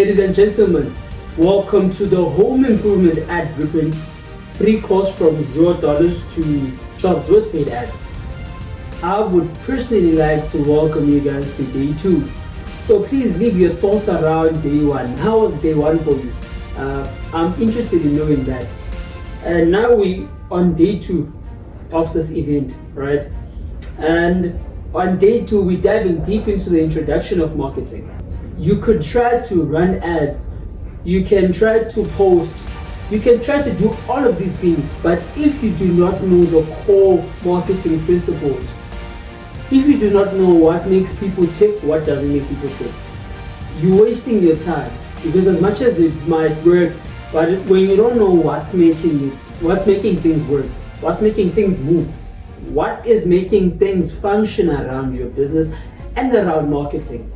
Ladies and gentlemen, welcome to the Home Improvement Ad Blueprint, free course from $0 to jobs with paid ads. I would personally like to welcome you guys to day 2. So please leave your thoughts around day 1. How was day 1 for you? I'm interested in knowing that. And now we on day 2 of this event, right? And on day 2, we're diving deep into the introduction of marketing. You could try to run ads, you can try to post, you can try to do all of these things, but if you do not know the core marketing principles, if you do not know what makes people tick, what doesn't make people tick, you're wasting your time. Because as much as it might work, but when you don't know what's making things work, what's making things move, what is making things function around your business and around marketing,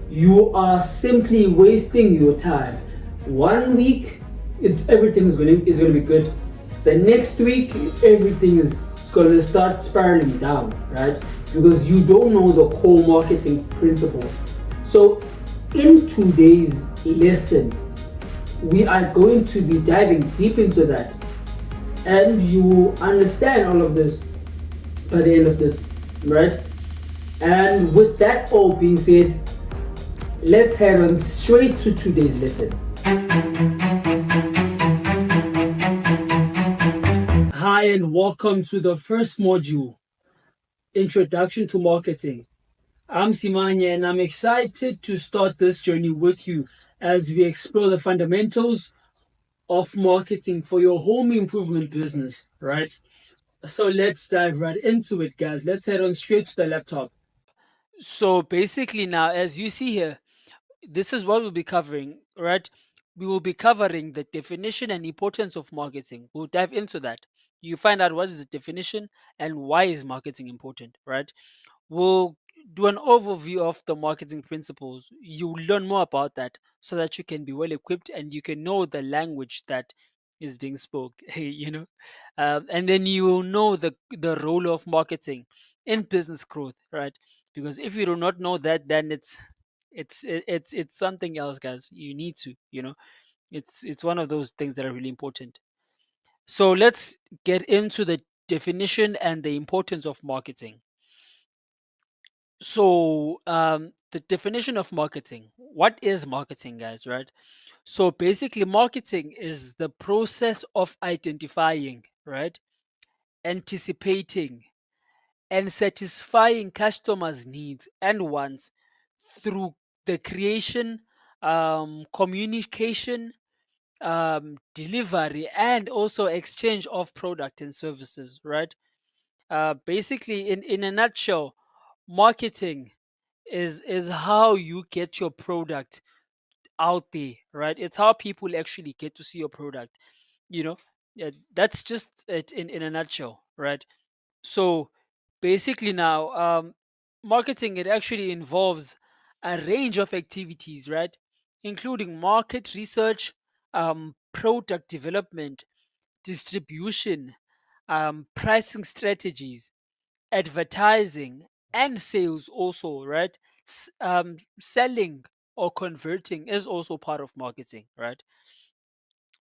you are simply wasting your time. 1 week, everything is going to be good. The next week, everything is going to start spiraling down, right? Because you don't know the core marketing principles. So in today's lesson, we are going to be diving deep into that, and you understand all of this by the end of this, right? And with that all being said, let's head on straight to today's lesson. Hi and welcome to the first module, Introduction to Marketing. I'm Simanya and I'm excited to start this journey with you as we explore the fundamentals of marketing for your home improvement business, right? So let's dive right into it, guys. Let's head on straight to the laptop. So basically now, as you see here, this is what we'll be covering, right? We will be covering the definition and importance of marketing. We'll dive into that. You find out what is the definition and why is marketing important, right? We'll do an overview of the marketing principles. You learn more about that so that you can be well equipped and you can know the language that is being spoke, and then you will know the role of marketing in business growth, right? Because if you do not know that, then it's something else, guys. You need to, it's one of those things that are really important. So let's get into the definition and the importance of marketing. So the definition of marketing, what is marketing, guys, right? So basically marketing is the process of identifying, right, anticipating and satisfying customers' needs and wants through the creation, communication, delivery, and also exchange of product and services, right? Basically, in a nutshell, marketing is how you get your product out there, right? It's how people actually get to see your product. Yeah, that's just it in a nutshell, right? So basically now, marketing, it actually involves a range of activities, right? Including market research, product development, distribution, pricing strategies, advertising, and sales also, right? Selling or converting is also part of marketing, right?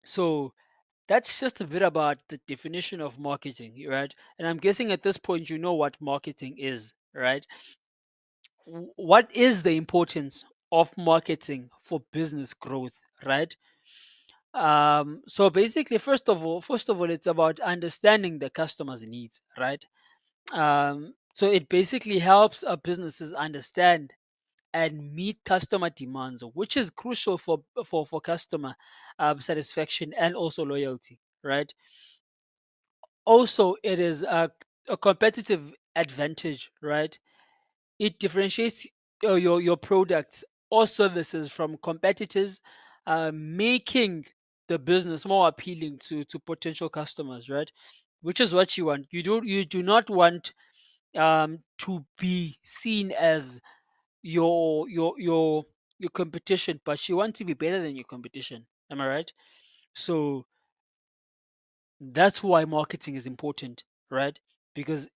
So that's just a bit about the definition of marketing, right? And I'm guessing at this point you know what marketing is, right? What is the importance of marketing for business growth, right? So basically, first of all, it's about understanding the customer's needs, right? So it basically helps businesses understand and meet customer demands, which is crucial for customer satisfaction and also loyalty, right? Also, it is a competitive advantage, right? It differentiates your products or services from competitors, making the business more appealing to potential customers, right? Which is what you want. You do not want to be seen as your competition, but you want to be better than your competition. Am I right? So that's why marketing is important, right? Because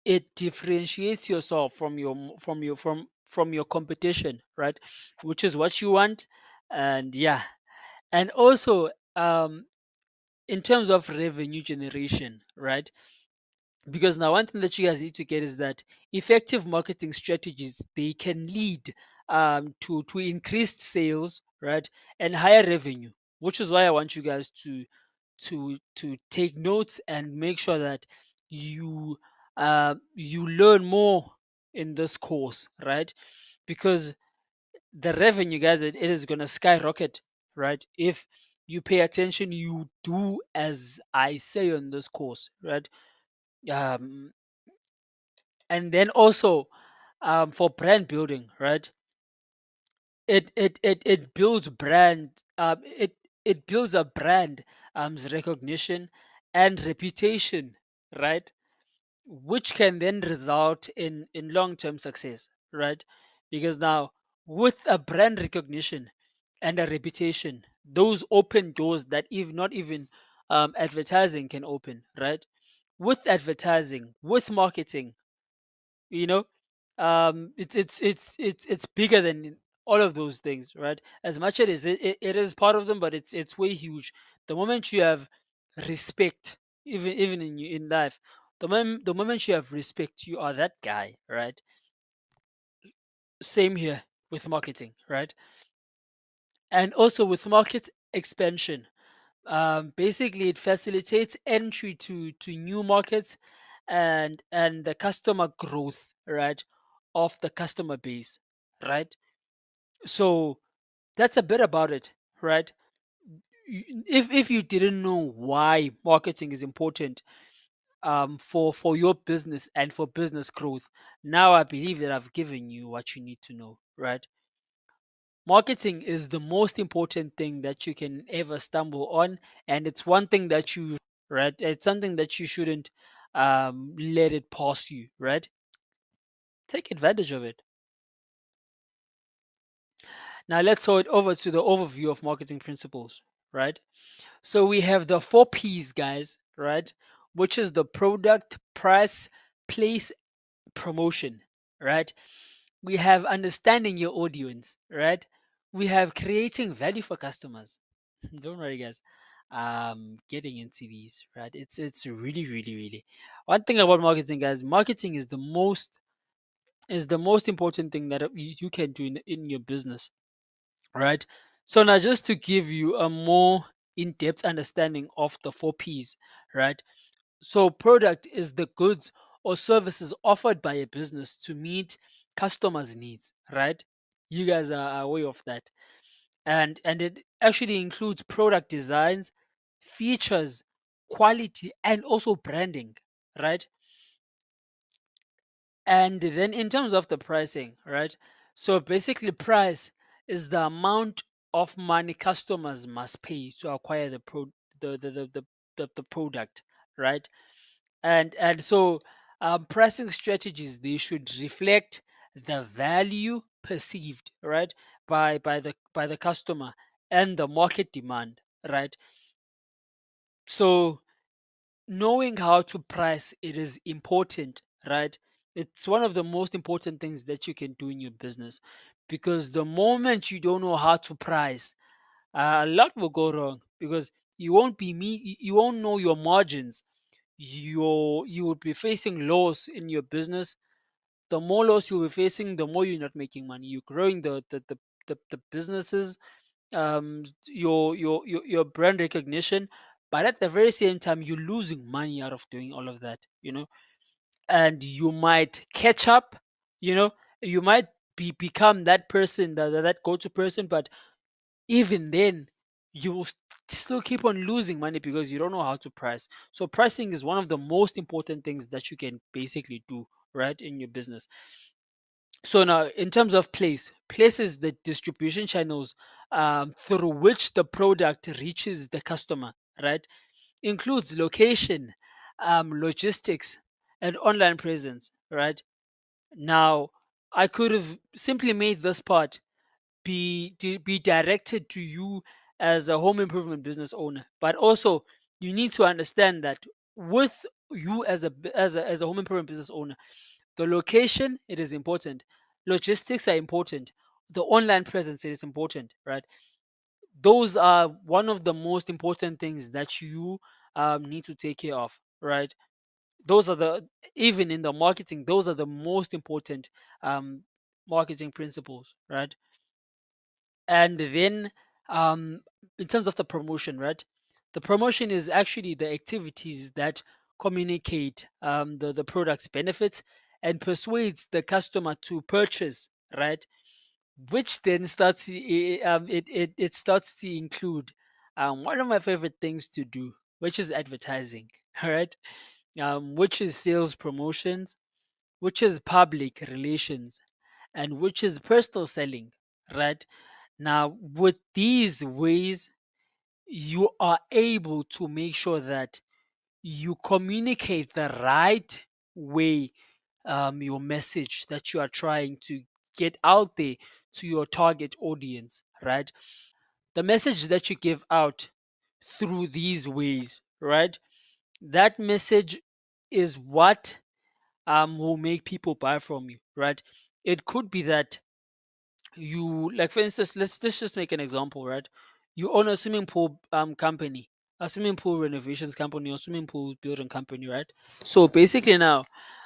it differentiates yourself from your competition, right? Which is what you want. And yeah, and also in terms of revenue generation, right? Because now one thing that you guys need to get is that effective marketing strategies, they can lead to increased sales, right, and higher revenue, which is why I want you guys to take notes and make sure that you learn more in this course, right? Because the revenue, guys, it is gonna skyrocket, right? If you pay attention, you do as I say on this course, right? Um, and then also for brand building, right? It builds brand it builds a brand recognition and reputation, right? Which can then result in long-term success, right? Because now with a brand recognition and a reputation, those open doors that if not even advertising can open, right? With advertising, with marketing, you know, it's bigger than all of those things, right? As much as it is part of them, but it's way huge. The moment you have respect, even in life, the moment you have respect, you are that guy, right? Same here with marketing, right? And also with market expansion, basically it facilitates entry to new markets and the customer growth, right, of the customer base, right? So that's a bit about it, right? If you didn't know why marketing is important for your business and for business growth, now I believe that I've given you what you need to know, right? Marketing is the most important thing that you can ever stumble on, and it's one thing that you, right? It's something that you shouldn't let it pass you, right? Take advantage of it. Now let's go over to the overview of marketing principles, right? So we have the 4 P's, guys, right? Which is the product, price, place, promotion, right? We have understanding your audience, right? We have creating value for customers. Don't worry, guys. Getting into these, right? It's really, really, really one thing about marketing, guys. Marketing is the most important thing that you can do in your business, right? So now, just to give you a more in-depth understanding of the 4 P's, right? So product is the goods or services offered by a business to meet customers' needs, right? You guys are aware of that. And it actually includes product designs, features, quality, and also branding, right? And then in terms of the pricing, right? So basically, price is the amount of money customers must pay to acquire the product, right? And so pricing strategies, they should reflect the value perceived, right, by the customer and the market demand, right? So knowing how to price, it is important, right? It's one of the most important things that you can do in your business, because the moment you don't know how to price, a lot will go wrong, because you won't know your margins. You will be facing loss in your business. The more loss you'll be facing, the more you're not making money. You're growing the businesses, your brand recognition, but at the very same time, you're losing money out of doing all of that, and you might catch up, you know, you might become that person, that go-to person, but even then, you will still keep on losing money because you don't know how to price. So pricing is one of the most important things that you can basically do, right, in your business. So now, in terms of place is the distribution channels through which the product reaches the customer, right? Includes location, logistics, and online presence, right? Now, I could have simply made this part be directed to you as a home improvement business owner, but also you need to understand that with you as a home improvement business owner, the location, it is important, logistics are important, the online presence, it is important, right? Those are one of the most important things that you need to take care of, right? Those are the, even in the marketing, those are the most important um, marketing principles, right? And then um, in terms of the promotion, right? The promotion is actually the activities that communicate the product's benefits and persuades the customer to purchase, right? Which then starts it starts to include one of my favorite things to do, which is advertising. All right, which is sales promotions, which is public relations, and which is personal selling, right? Now, with these ways, you are able to make sure that you communicate the right way, your message that you are trying to get out there to your target audience, right? The message that you give out through these ways, right? That message is what will make people buy from you, right? It could be that you, like, for instance, let's just make an example, right? You own a swimming pool company, a swimming pool renovations company, or swimming pool building company, right? So basically now,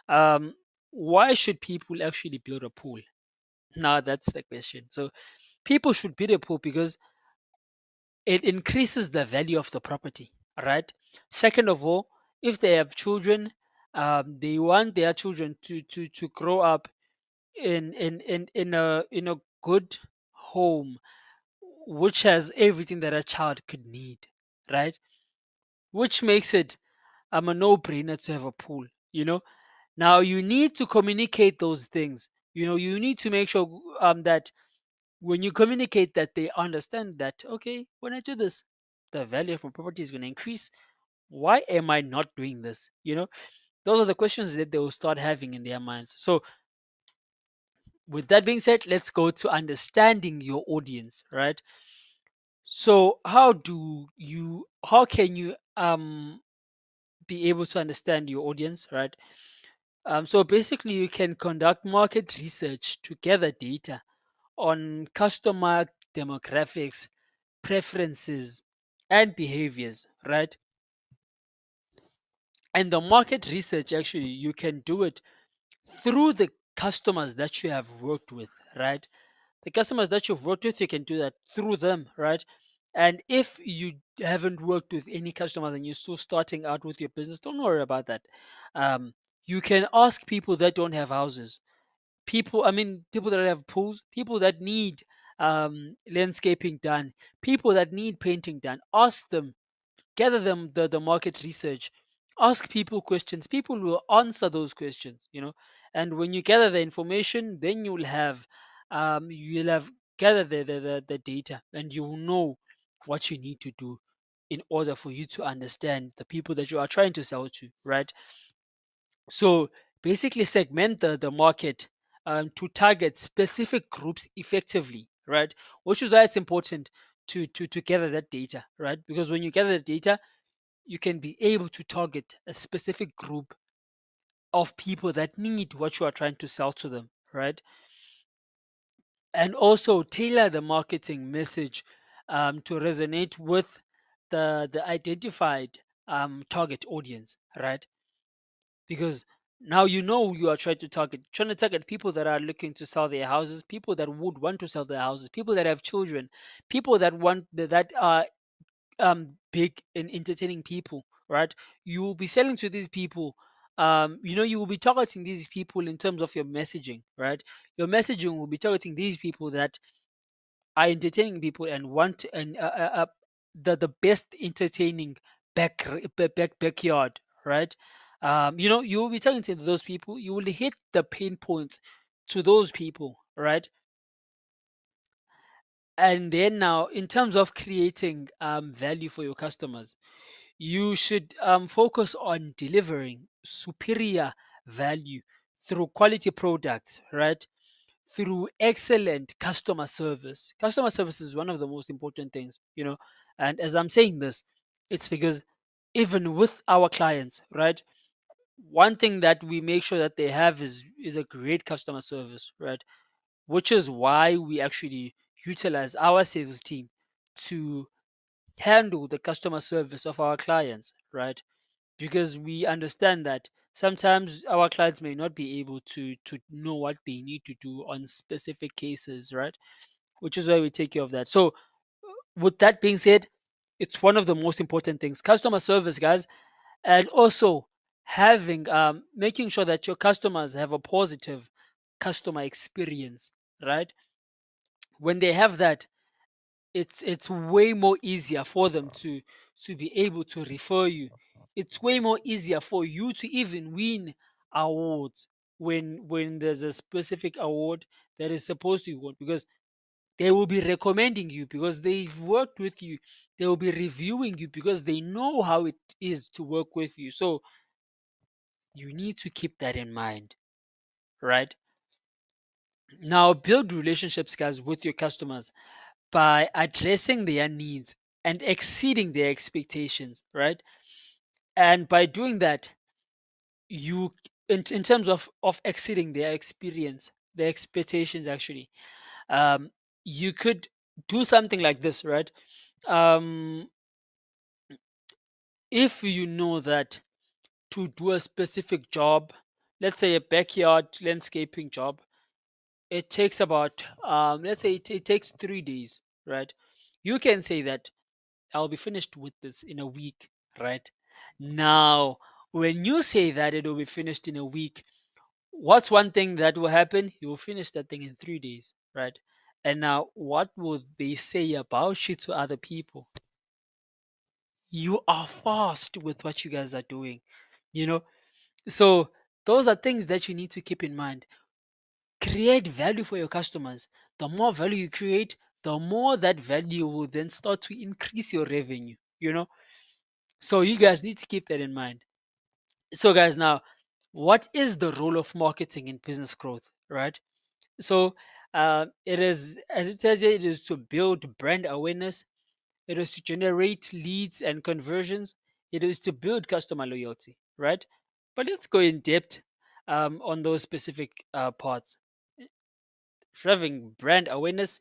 um why should people actually build a pool? Now that's the question. So people should build a pool because it increases the value of the property, right? Second of all, if they have children, they want their children to grow up in a good home, which has everything that a child could need, right? Which makes it a no-brainer to have a pool. You know, now you need to communicate those things. You know, you need to make sure that when you communicate that they understand that, okay, when I do this, the value of my property is going to increase. Why am I not doing this? You know, those are the questions that they will start having in their minds. So with that being said, let's go to understanding your audience, right? So how can you be able to understand your audience, right? So basically you can conduct market research to gather data on customer demographics, preferences, and behaviors, right? And the market research, actually, you can do it through the customers that you have worked with, right? The customers that you've worked with, you can do that through them, right? And if you haven't worked with any customers and you're still starting out with your business, don't worry about that. You can ask people that don't have houses, people that have pools, people that need landscaping done, people that need painting done. Ask them, gather them the market research, ask people questions. People will answer those questions, and when you gather the information, then you'll have gathered the data, and you will know what you need to do in order for you to understand the people that you are trying to sell to, right? So basically segment the market to target specific groups effectively, right? Which is why it's important to gather that data, right? Because when you gather the data, you can be able to target a specific group of people that need what you are trying to sell to them, right? And also tailor the marketing message to resonate with the identified target audience, right? Because now you are trying to target people that are looking to sell their houses, people that would want to sell their houses, people that have children, people that are big in entertaining people, right? You will be selling to these people. You will be targeting these people in terms of your messaging, right? Your messaging will be targeting these people that are entertaining people and want and the best entertaining backyard, right? You will be targeting those people. You will hit the pain points to those people, right? And then now, in terms of creating value for your customers, you should focus on delivering superior value through quality products, right? Through excellent customer service. Customer service is one of the most important things, And as I'm saying this, it's because even with our clients, right? One thing that we make sure that they have is a great customer service, right? Which is why we actually utilize our sales team to handle the customer service of our clients, right? Because we understand that sometimes our clients may not be able to know what they need to do on specific cases, right? Which is why we take care of that. So, with that being said, it's one of the most important things, customer service, guys, and also having making sure that your customers have a positive customer experience, right? When they have that, it's way more easier for them to be able to refer you. It's way more easier for you to even win awards when there's a specific award that is supposed to be won, because they will be recommending you because they've worked with you. They will be reviewing you because they know how it is to work with you. So you need to keep that in mind, right? Now build relationships, guys, with your customers by addressing their needs and exceeding their expectations, right? And by doing that, you in terms of exceeding their experience, their expectations actually, um, you could do something like this, right? Um, if you know that to do a specific job, let's say a backyard landscaping job, it takes about let's say it takes 3 days, right? You can say that I'll be finished with this in a week, right? Now, when you say that it will be finished in a week, what's one thing that will happen? You will finish that thing in 3 days, right? And now, what will they say about you to other people? You are fast with what you guys are doing, you know? So, those are things that you need to keep in mind. Create value for your customers. The more value you create, the more that value will then start to increase your revenue, you know? So you guys need to keep that in mind. So guys, now what is the role of marketing in business growth, right? So it is, as it says here, it is to build brand awareness, it is to generate leads and conversions, it is to build customer loyalty, right? But let's go in depth on those specific parts. Driving brand awareness.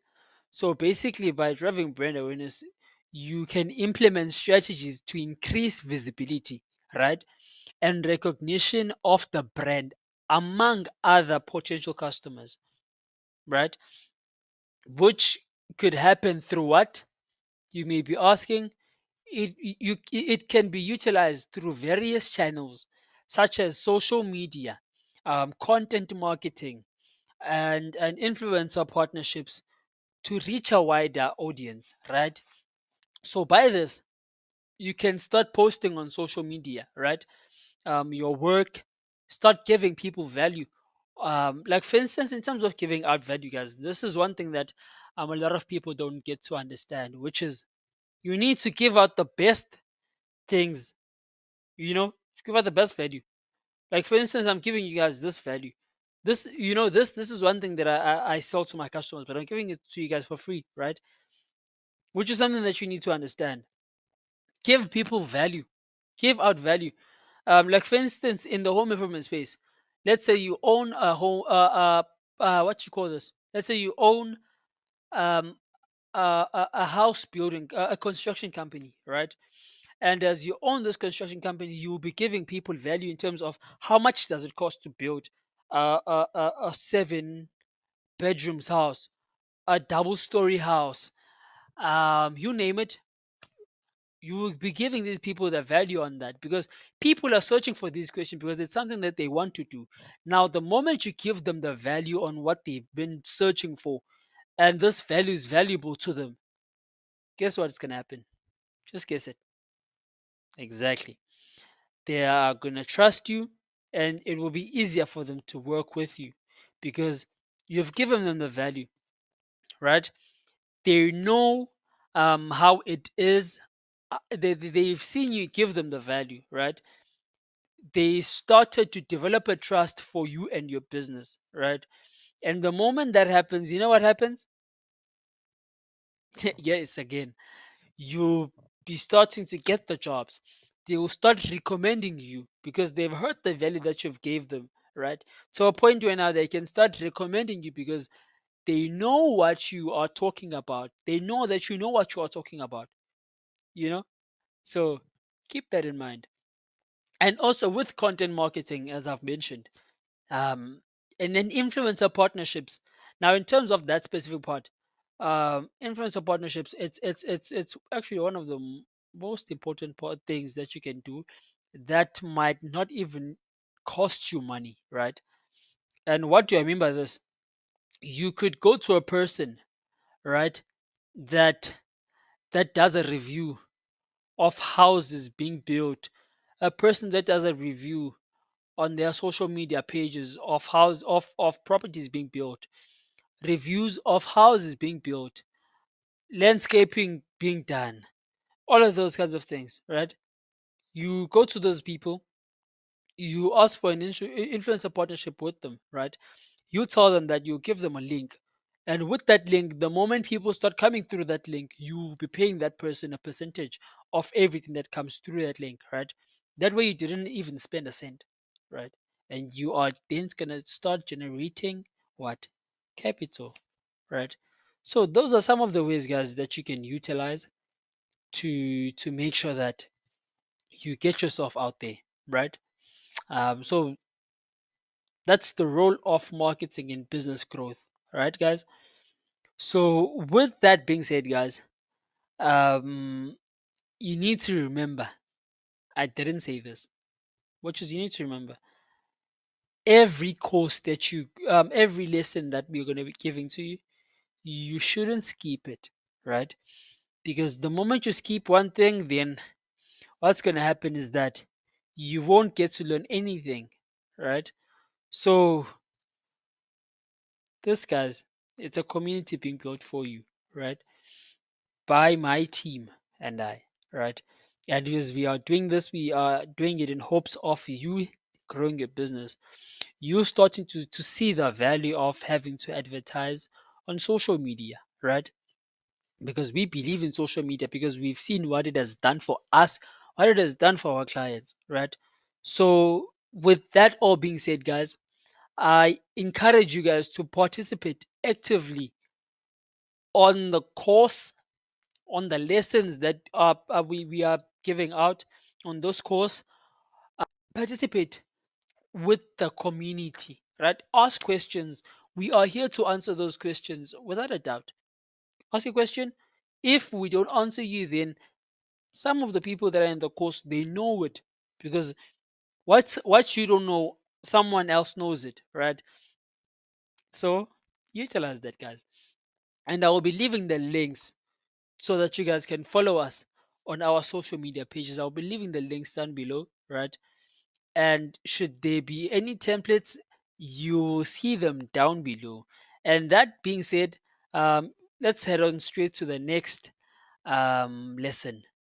So basically, by driving brand awareness, you can implement strategies to increase visibility, right? And recognition of the brand among other potential customers, right? Which could happen through what? You may be asking. It can be utilized through various channels such as social media, content marketing, and influencer partnerships to reach a wider audience, right? So by this, you can start posting on social media, right? Your work, start giving people value. Like for instance, in terms of giving out value, guys, this is one thing that a lot of people don't get to understand, which is you need to give out the best things, you know, give out the best value. Like for instance, I'm giving you guys this value. This, this is one thing that I sell to my customers, but I'm giving it to you guys for free, right? Which is something that you need to understand. Give people value, give out value. Like for instance, in the home improvement space, let's say you own a home, what you call this? Let's say you own um, a house building, a construction company, right? And as you own this construction company, you will be giving people value in terms of how much does it cost to build a 7 bedrooms house, a double-story house, you name it. You will be giving these people the value on that because people are searching for these questions because it's something that they want to do. Now, the moment you give them the value on what they've been searching for, and this value is valuable to them, guess what's going to happen? Just guess it. Exactly. They are going to trust you, and it will be easier for them to work with you because you've given them the value, right? They know how it is. They've seen you give them the value, right? They started to develop a trust for you and your business, right? And the moment that happens, you know what happens? Yes, again, you'll be starting to get the jobs. They will start recommending you because they've heard the value that you've gave them, right? To a point where now they can start recommending you because they know what you are talking about. They know that you know what you are talking about, you know? So keep that in mind. And also with content marketing, as I've mentioned, um, and then influencer partnerships. Now, in terms of that specific part, influencer partnerships, it's actually one of the most important things that you can do that might not even cost you money, right? And what do I mean by this? You could go to a person, right, that does a review of houses being built, a person that does a review on their social media pages of properties being built, reviews of houses being built, landscaping being done, all of those kinds of things, right? You go to those people, you ask for an influencer partnership with them, right? You tell them that you give them a link. And with that link, the moment people start coming through that link, you'll be paying that person a percentage of everything that comes through that link, right? That way you didn't even spend a cent, right? And you are then gonna start generating what? Capital, right? So those are some of the ways, guys, that you can utilize to make sure that you get yourself out there, right? So that's the role of marketing in business growth, right, guys? So, with that being said, guys, um, you need to remember, I didn't say this, which is you need to remember every course that every lesson that we're going to be giving to you, you shouldn't skip it, right? Because the moment you skip one thing, then what's going to happen is that you won't get to learn anything, right? So, this, guys, it's a community being built for you, right? By my team and I, right? And as we are doing this, we are doing it in hopes of you growing your business, you starting to see the value of having to advertise on social media, right? Because we believe in social media because we've seen what it has done for us, what it has done for our clients, right? So, with that all being said, guys, I encourage you guys to participate actively on the course, on the lessons that we are giving out on those course. Participate with the community, right? Ask questions. We are here to answer those questions without a doubt. Ask a question. If we don't answer you, then some of the people that are in the course, they know it, because what you don't know, someone else knows it, right? So utilize that, guys. And I will be leaving the links so that you guys can follow us on our social media pages. I'll be leaving the links down below, right? And should there be any templates, you will see them down below. And that being said, let's head on straight to the next lesson.